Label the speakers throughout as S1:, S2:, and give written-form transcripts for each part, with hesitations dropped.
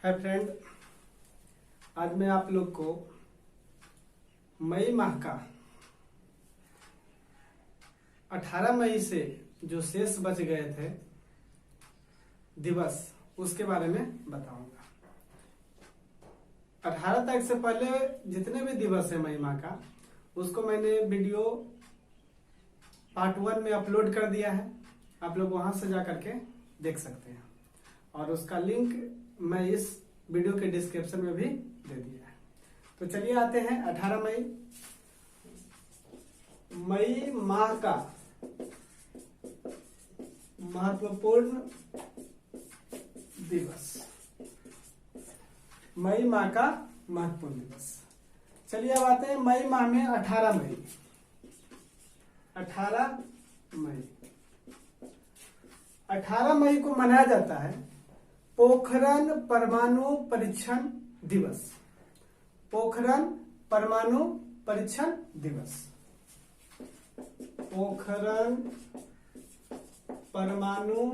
S1: Hi friend, आज मैं आप लोग को मई माह का 18 मई से जो शेष बच गए थे दिवस उसके बारे में बताऊंगा। 18 तारीख से पहले जितने भी दिवस है मई माह का उसको मैंने वीडियो पार्ट 1 में अपलोड कर दिया है। आप लोग वहां से जा करके देख सकते हैं और उसका लिंक मैं इस वीडियो के डिस्क्रिप्शन में भी दे दिया है। तो चलिए आते हैं 18 मई माह का महत्वपूर्ण दिवस। मई माह का महत्वपूर्ण दिवस। चलिए अब आते हैं मई माह में 18 मई। 18 मई को मनाया जाता है पोखरण परमाणु परीक्षण दिवस। पोखरण परमाणु परीक्षण दिवस। पोखरण परमाणु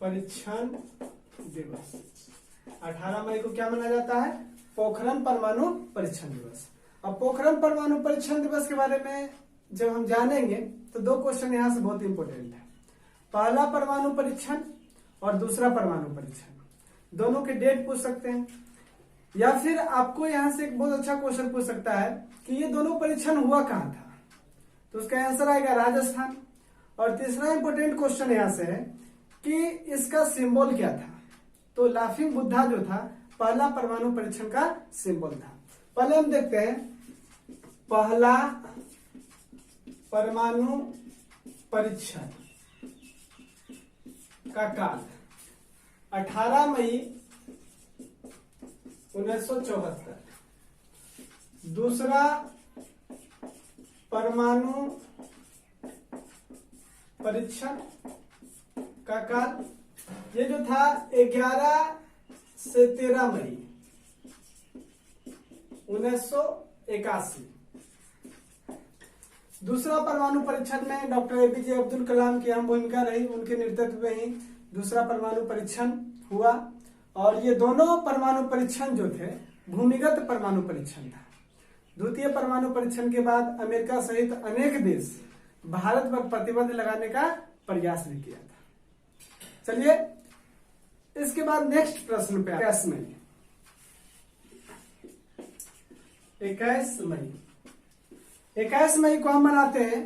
S1: परीक्षण दिवस 18 मई को क्या मनाया जाता है? पोखरण परमाणु परीक्षण दिवस। अब पोखरण परमाणु परीक्षण दिवस के बारे में जब हम जानेंगे तो दो क्वेश्चन यहां से बहुत इंपॉर्टेंट है। पहला परमाणु परीक्षण और दूसरा परमाणु परीक्षण, दोनों के डेट पूछ सकते हैं या फिर आपको यहां से एक बहुत अच्छा क्वेश्चन पूछ सकता है कि ये दोनों परीक्षण हुआ कहां था, तो उसका आंसर आएगा राजस्थान। और तीसरा इंपॉर्टेंट क्वेश्चन यहां से है कि इसका सिंबल क्या था। तो लाफिंग बुद्धा जो था पहला परमाणु परीक्षण का सिंबल था। पहले हम देखते हैं पहला परमाणु परीक्षण का काल 18 मई 1974। दूसरा परमाणु परीक्षण का काल ये जो था 11 से 13 मई 1981। दूसरा परमाणु परीक्षण में डॉक्टर एपीजे अब्दुल कलाम की अहम भूमिका रही। उनके नेतृत्व में ही दूसरा परमाणु परीक्षण हुआ और ये दोनों परमाणु परीक्षण जो थे भूमिगत परमाणु परीक्षण था। द्वितीय परमाणु परीक्षण के बाद अमेरिका सहित अनेक देश भारत पर प्रतिबंध लगाने का प्रयास भी किया था। चलिए इसके बाद नेक्स्ट प्रश्न पे 21 मई को हम मनाते हैं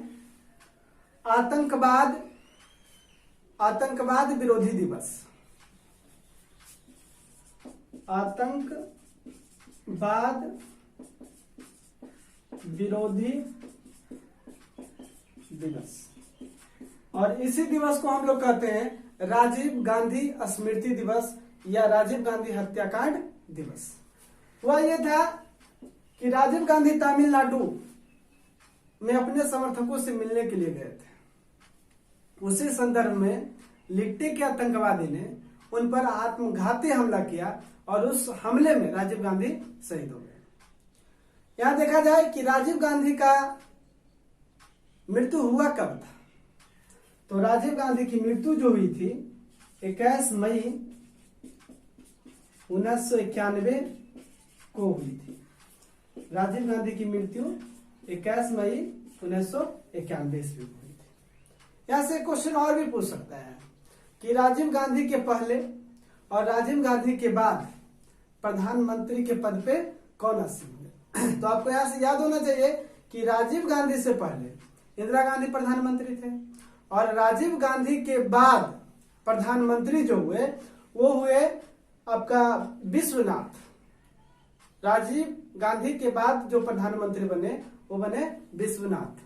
S1: आतंकवाद विरोधी दिवस। आतंकवाद विरोधी दिवस। और इसी दिवस को हम लोग कहते हैं राजीव गांधी स्मृति दिवस या राजीव गांधी हत्याकांड दिवस। वह यह था कि राजीव गांधी तमिलनाडु में अपने समर्थकों से मिलने के लिए गए थे। उसी संदर्भ में लिट्टी के आतंकवादी ने उन पर आत्मघाती हमला किया और उस हमले में राजीव गांधी शहीद हो गए। यहां देखा जाए कि राजीव गांधी का मृत्यु हुआ कब था, तो राजीव गांधी की मृत्यु जो हुई थी 21 मई 1991 को हुई थी। राजीव गांधी की मृत्यु 21 मई 1991 ईस्वी को हुई थी। यहां से क्वेश्चन और भी पूछ सकता है कि राजीव गांधी के पहले और राजीव गांधी के बाद प्रधानमंत्री के पद पे कौन आसीन हुए। तो आपको यहां से याद होना चाहिए कि राजीव गांधी से पहले इंदिरा गांधी प्रधानमंत्री थे और राजीव गांधी के बाद प्रधानमंत्री जो हुए वो हुए आपका विश्वनाथ। राजीव गांधी के बाद जो प्रधानमंत्री बने वो बने विश्वनाथ,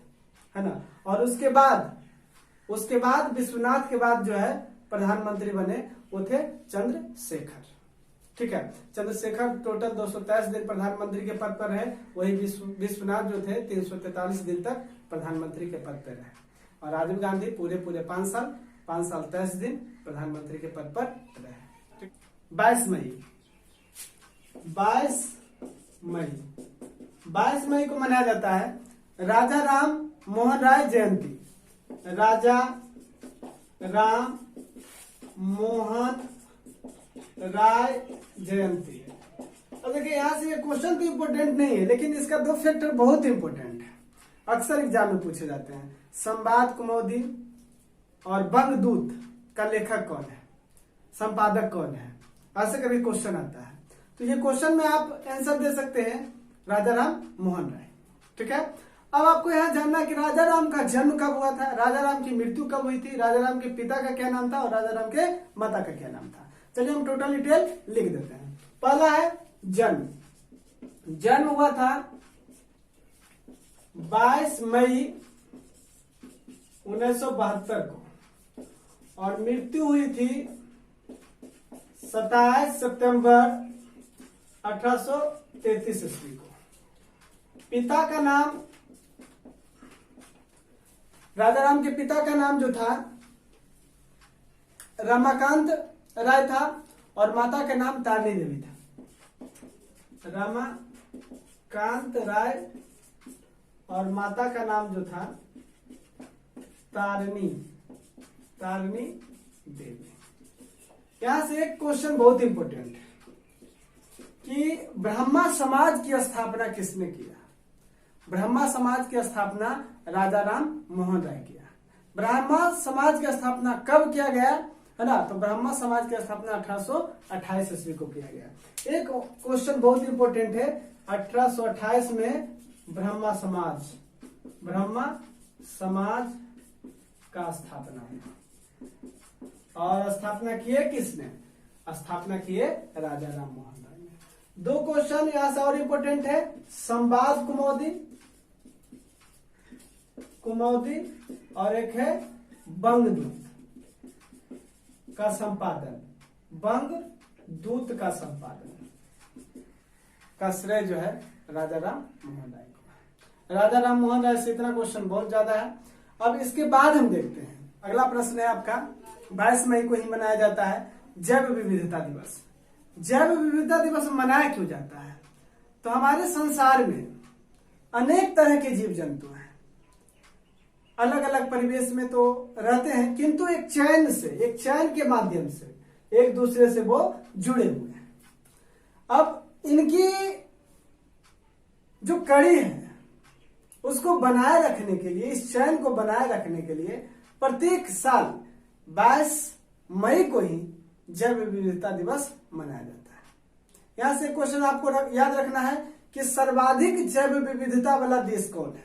S1: है ना। और उसके बाद विश्वनाथ के बाद जो है प्रधानमंत्री बने वो थे चंद्रशेखर। ठीक है, चंद्रशेखर टोटल 223 दिन प्रधानमंत्री के पद पर रहे। वही विश्वनाथ जो थे 343 दिन तक प्रधानमंत्री के पद पर रहे। और राजीव गांधी पूरे 5 साल 23 दिन प्रधानमंत्री के पद पर रहे। 22 मई को मनाया जाता है राजा राम मोहन राय जयंती। राजा राम मोहन राय जयंती है। अब देखिए यहाँ से ये क्वेश्चन तो इम्पोर्टेंट नहीं है, लेकिन इसका दो फैक्टर बहुत इंपॉर्टेंट है, अक्सर एग्जाम में पूछे जाते हैं। संवाद कुमुदी और बंगदूत का लेखक कौन है, संपादक कौन है, ऐसे कभी क्वेश्चन आता है। तो ये क्वेश्चन में आप आंसर दे सकते हैं राजा राम मोहन राय। ठीक है, अब आपको यहाँ जानना है कि राजा राम का जन्म कब हुआ था, राजा राम की मृत्यु कब हुई थी, राजा राम के पिता का क्या नाम था और राजा राम के माता का क्या नाम था। चलिए हम टोटल डिटेल लिख देते हैं। पहला है जन्म। जन्म हुआ था 22 मई 1972 को और मृत्यु हुई थी 27 सितंबर 1833 ईस्वी को। पिता का नाम, राजा राम के पिता का नाम जो था रमाकांत राय था और माता का नाम तारणी देवी था। रमाकांत राय और माता का नाम जो था तारणी देवी। यहां से एक क्वेश्चन बहुत इंपॉर्टेंट है कि ब्रह्मा समाज की स्थापना किसने किया। ब्रह्मा समाज की स्थापना राजा राम मोहन राय किया। ब्रह्मा समाज की स्थापना कब किया गया है ना, तो ब्रह्मा समाज की स्थापना 1828 ईस्वी को किया गया। एक क्वेश्चन बहुत इंपॉर्टेंट है, 1828 में ब्रह्मा समाज का स्थापना हुआ और स्थापना किए किसने, स्थापना किए राजा राम मोहन राय ने। दो क्वेश्चन यहां से और इंपॉर्टेंट है, संवाद कुमुदी और एक है बंगदूत का संपादन, बंगदूत का संपादन का श्रेय जो है राजा राम मोहन राय को। राजा राम मोहन राय से इतना क्वेश्चन बहुत ज्यादा है। अब इसके बाद हम देखते हैं, अगला प्रश्न है आपका 22 मई को ही मनाया जाता है जैव विविधता दिवस। जैव विविधता दिवस मनाया क्यों जाता है, तो हमारे संसार में अनेक तरह के जीव जंतु हैं, अलग अलग परिवेश में तो रहते हैं, किंतु एक चैन के माध्यम से एक दूसरे से वो जुड़े हुए हैं। अब इनकी जो कड़ी है उसको बनाए रखने के लिए, इस चैन को बनाए रखने के लिए प्रत्येक साल 22 मई को ही जैव विविधता दिवस मनाया जाता है। यहां से क्वेश्चन आपको याद रखना है कि सर्वाधिक जैव विविधता वाला देश कौन है,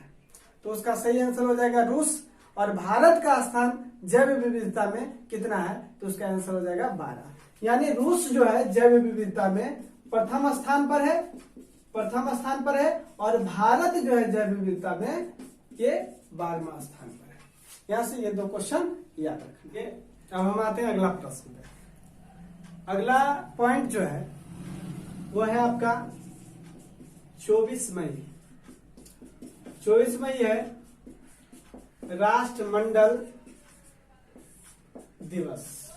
S1: तो उसका सही आंसर हो जाएगा रूस। और भारत का स्थान जैव विविधता में कितना है, तो उसका आंसर हो जाएगा 12। यानी रूस जो है जैव विविधता में प्रथम स्थान पर है और भारत जो है जैव विविधता में ये 12वां स्थान पर है। यहां से ये दो क्वेश्चन याद रखेंगे। अब हम आते हैं अगला प्रश्न पे। अगला पॉइंट जो है वो है आपका 24 मई। 24 मई है राष्ट्रमंडल दिवस।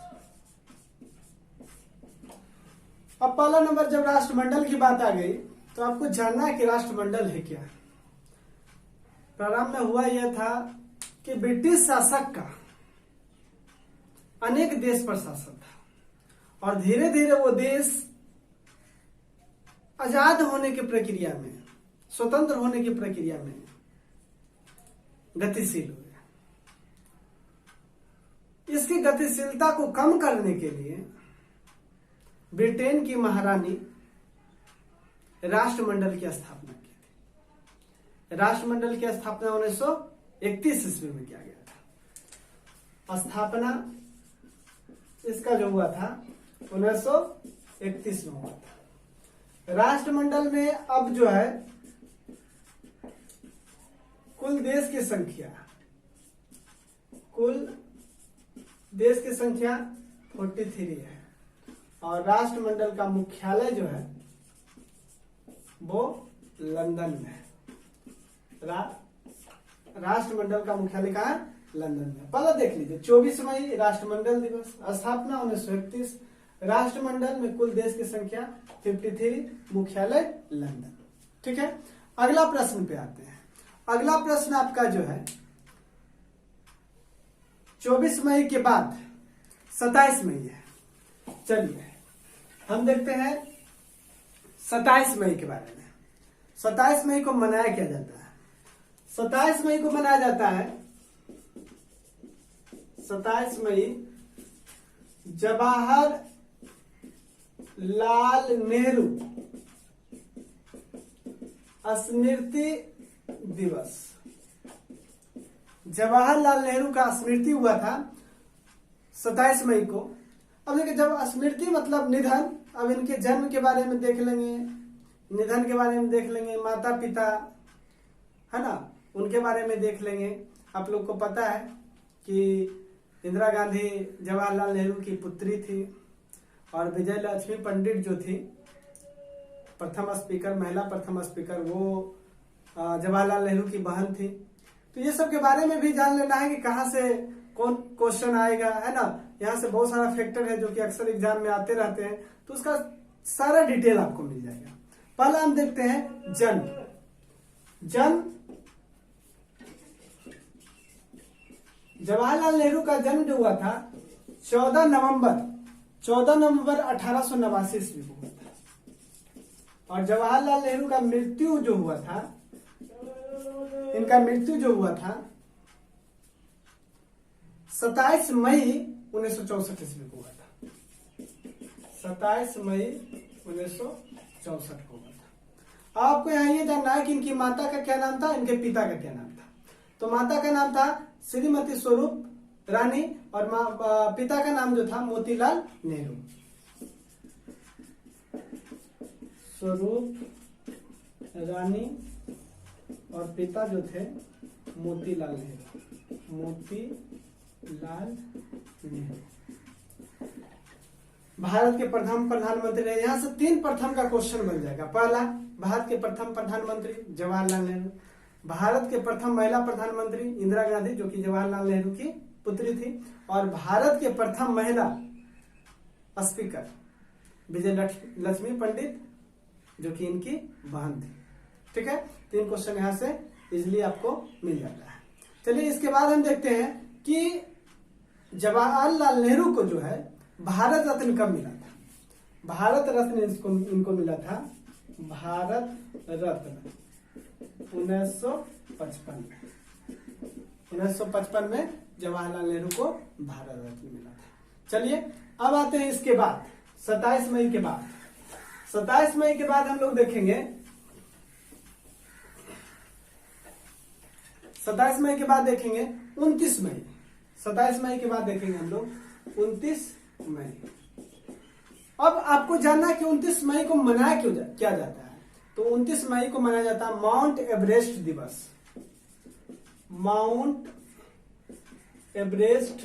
S1: अब पहला नंबर, जब राष्ट्रमंडल की बात आ गई तो आपको जानना है कि राष्ट्रमंडल है क्या। प्रारंभ में हुआ यह था कि ब्रिटिश शासक का अनेक देश पर शासन था और धीरे धीरे वो देश आजाद होने की प्रक्रिया में, स्वतंत्र होने की प्रक्रिया में गतिशील हो गया। इसकी गतिशीलता को कम करने के लिए ब्रिटेन की महारानी राष्ट्रमंडल की स्थापना की थी। राष्ट्रमंडल की स्थापना 1931 ईस्वी में किया गया था। स्थापना इसका जो हुआ था 1931 में हुआ था। राष्ट्रमंडल में अब जो है कुल देश की संख्या 43 है और राष्ट्रमंडल का मुख्यालय जो है वो लंदन में है। राष्ट्रमंडल का मुख्यालय कहाँ है, लंदन में। पहले देख लीजिए, 24 मई राष्ट्रमंडल दिवस, स्थापना 1931, राष्ट्रमंडल में कुल देश की संख्या 53, मुख्यालय लंदन। ठीक है, अगला प्रश्न पे आते हैं। अगला प्रश्न आपका जो है 24 मई के बाद 27 मई है। चलिए हम देखते हैं 27 मई के बारे में। 27 मई को मनाया क्या जाता है? 27 मई को मनाया जाता है, 27 मई जवाहर लाल नेहरू स्मृति दिवस। जवाहरलाल नेहरू का स्मृति हुआ था 27 मई को। अब देखिए, जब स्मृति मतलब निधन, अब इनके जन्म के बारे में देख लेंगे, निधन के बारे में देख लेंगे, माता पिता है ना, उनके बारे में देख लेंगे। आप लोग को पता है कि इंदिरा गांधी जवाहरलाल नेहरू की पुत्री थी और विजय लक्ष्मी पंडित जो थी प्रथम स्पीकर, महिला प्रथम स्पीकर, वो जवाहरलाल नेहरू की बहन थी। तो ये सब के बारे में भी जान लेना है कि कहाँ से कौन क्वेश्चन आएगा, है ना। यहाँ से बहुत सारा फैक्टर है जो कि अक्सर एग्जाम में आते रहते हैं, तो उसका सारा डिटेल आपको मिल जाएगा। पहला हम देखते हैं जन्म। जवाहरलाल नेहरू का जन्म जो हुआ था 14 नवंबर 1889 ईस्वी को हुआ था। और जवाहरलाल नेहरू का मृत्यु जो हुआ था, इनका मृत्यु जो हुआ था 27 मई 1964 ईस्वी को हुआ था। 27 मई 1964 को हुआ था। आपको यहाँ ये जानना है कि इनकी माता का क्या नाम था, इनके पिता का क्या नाम था। तो माता का नाम था श्रीमती स्वरूप रानी और पिता का नाम जो था मोतीलाल नेहरू। स्वरूप रानी और पिता जो थे मोतीलाल नेहरू। मोतीलाल नेहरू भारत के प्रथम प्रधानमंत्री रहे। यहां से 3 प्रथम का क्वेश्चन बन जाएगा। पहला, भारत के प्रथम प्रधानमंत्री जवाहरलाल नेहरू। भारत के प्रथम महिला प्रधानमंत्री इंदिरा गांधी जो कि जवाहरलाल नेहरू की पुत्री थी। और भारत के प्रथम महिला स्पीकर विजय लक्ष्मी पंडित जो कि इनकी बहन थी। ठीक है, 3 क्वेश्चन यहां से इजिली आपको मिल जाता है। चलिए, इसके बाद हम देखते हैं कि जवाहरलाल नेहरू को जो है भारत रत्न कब मिला था। भारत रत्न इनको मिला था, भारत रत्न 1955 में जवाहरलाल नेहरू को भारत रत्न मिला था। चलिए, अब आते हैं इसके बाद 27 मई के बाद। 27 मई के बाद हम लोग देखेंगे, 27 मई के बाद देखेंगे 29 मई। 27 मई के बाद देखेंगे हम लोग 29 मई। अब आपको जानना है कि 29 मई को मनाया क्या जाता है। तो 29 मई को मनाया जाता है माउंट एवरेस्ट दिवस। माउंट एवरेस्ट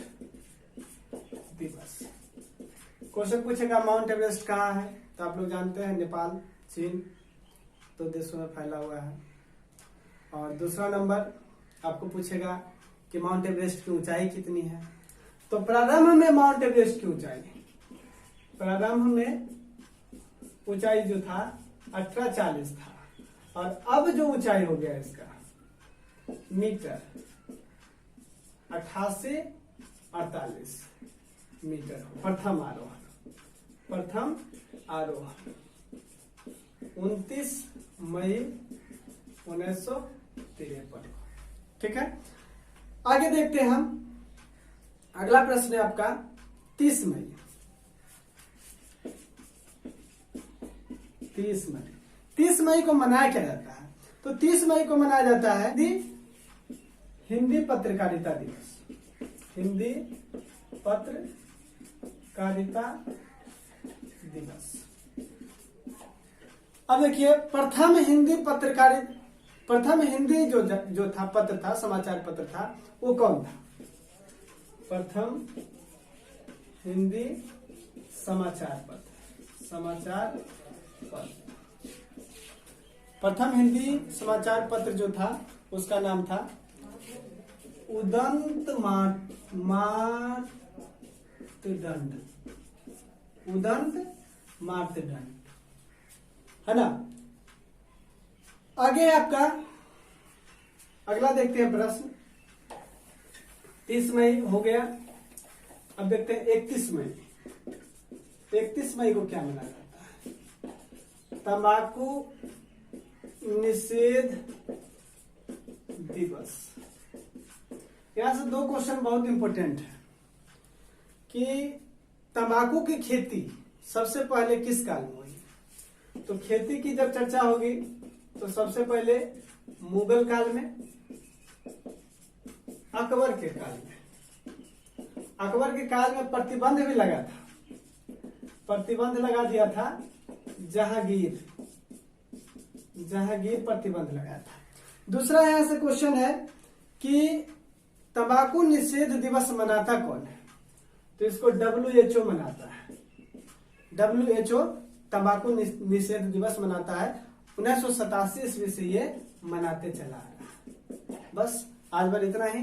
S1: दिवस। क्वेश्चन पूछेगा माउंट एवरेस्ट कहाँ है, तो आप लोग जानते हैं नेपाल, चीन, 2 देशों में फैला हुआ है। और दूसरा नंबर आपको पूछेगा कि माउंट एवरेस्ट की ऊंचाई कितनी है। तो प्रारंभ में माउंट एवरेस्ट की ऊंचाई, प्रारंभ में ऊंचाई जो था 1840 था, और अब जो ऊंचाई हो गया इसका मीटर 8848 मीटर। प्रथम आरोहण 29 मई 1953। ठीक है, आगे देखते हैं हम। अगला प्रश्न है आपका 30 मई। 30 मई को मनाया क्या जाता है। तो 30 मई को मनाया जाता है हिंदी पत्रकारिता दिवस। हिंदी पत्रकारिता दिवस। अब देखिए, प्रथम हिंदी जो था पत्र था, समाचार पत्र था, वो कौन था। प्रथम हिंदी समाचार पत्र। प्रथम हिंदी समाचार पत्र जो था उसका नाम था उदंत मार्तंड, है ना। आगे आपका अगला देखते हैं प्रश्न। 30 मई हो गया। अब देखते हैं 31 मई। 31 मई को क्या मनाया जाता है? तंबाकू निषेध दिवस। यहां से दो क्वेश्चन बहुत इंपॉर्टेंट है कि तंबाकू की खेती सबसे पहले किस काल में हुई? तो खेती की जब चर्चा होगी तो सबसे पहले मुगल काल में, अकबर के काल में। अकबर के काल में प्रतिबंध भी लगा था, प्रतिबंध लगा दिया था जहांगीर प्रतिबंध लगाया था। दूसरा यहां से क्वेश्चन है कि तंबाकू निषेध दिवस मनाता कौन है? तो इसको WHO मनाता है। WHO तंबाकू निषेध दिवस मनाता है। 1987 ईस्वी से ये मनाते चला आ रहा है। बस आज बार इतना ही।